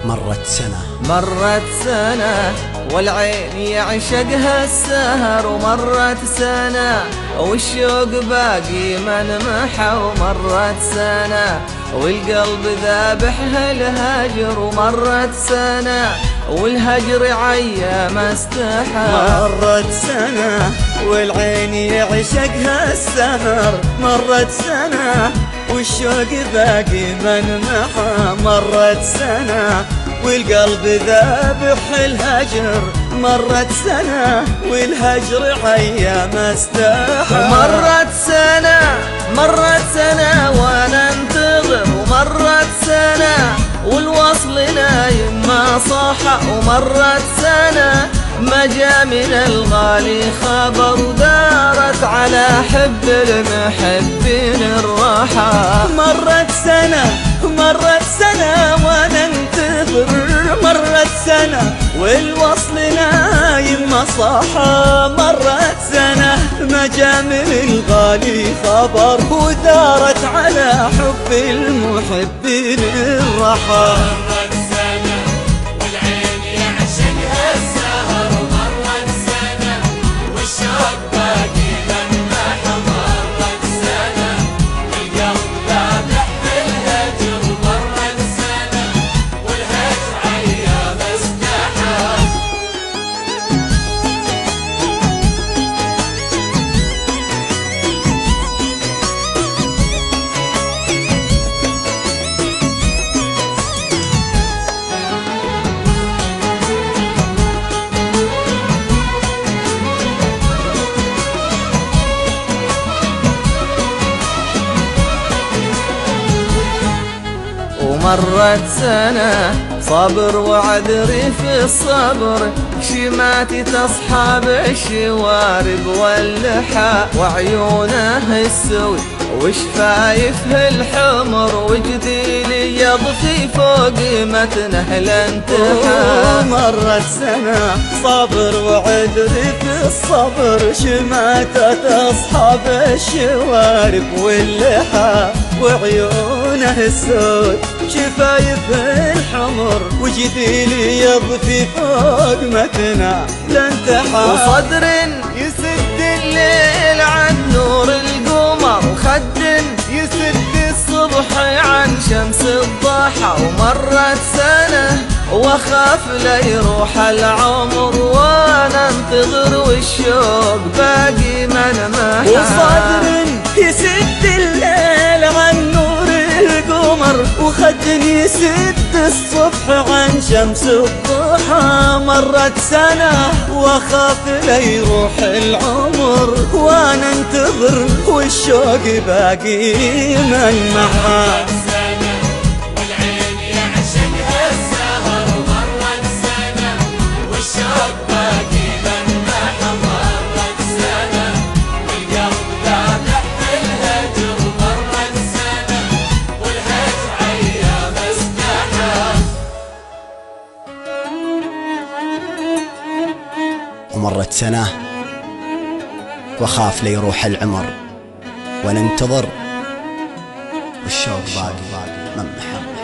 مرت سنة والعين يعشقها السهر، ومرت سنة والشوق باقي منمحى، ومرت سنة والقلب ذابحها الهجر، ومرت سنة والهجر عيا ما استحى. مرت سنة والعين يعشقها السهر، مرت سنة والشوق باقي منمحى، مرت سنة والقلب ذابح الهجر، مرت سنة والهجر عيا ما استحى. مرت سنة وانا انتظر، ومرت سنة والوصل نايم ما صاح، ومرت سنة ما جا من الغالي خبر، ودارت على حب المحبين الراحة. مرت سنة وانا انتظر، مرت سنة والوصل نايم ما صاحى، مرت سنة ما جا من الغالي خبر، ودارت على حب المحبين الراحة. مرت سنة صبر وعذري في الصبر، شماتي تصحى بالشوارب واللحى، وعيونه السود وشفايفه الحمر، وجديلي يضفي فوق متنه الانتحى. مرت سنة صبر وعذري في الصبر، شماتة تصحى بالشوارب واللحى، وعيونه السود شفايفه الحمر، وجديلي يضفي فوق متنه الانتحى. وصدر يسد الليل عن نور القمر، وخد يسد الصبح عن شمس الضحى، ومرت سنة واخاف لا يروح العمر، وانا انتظر والشوق باقي منمحى. وصدر يسد الليل عن نور القمر، وخد يسد الصبح عن شمس الضحى، مرت سنة واخاف لا يروح العمر، وانا انتظر والشوق باقي منمحى. ومرت سنة واخاف ليروح العمر، وانا انتظر والشوق باقي منمحى.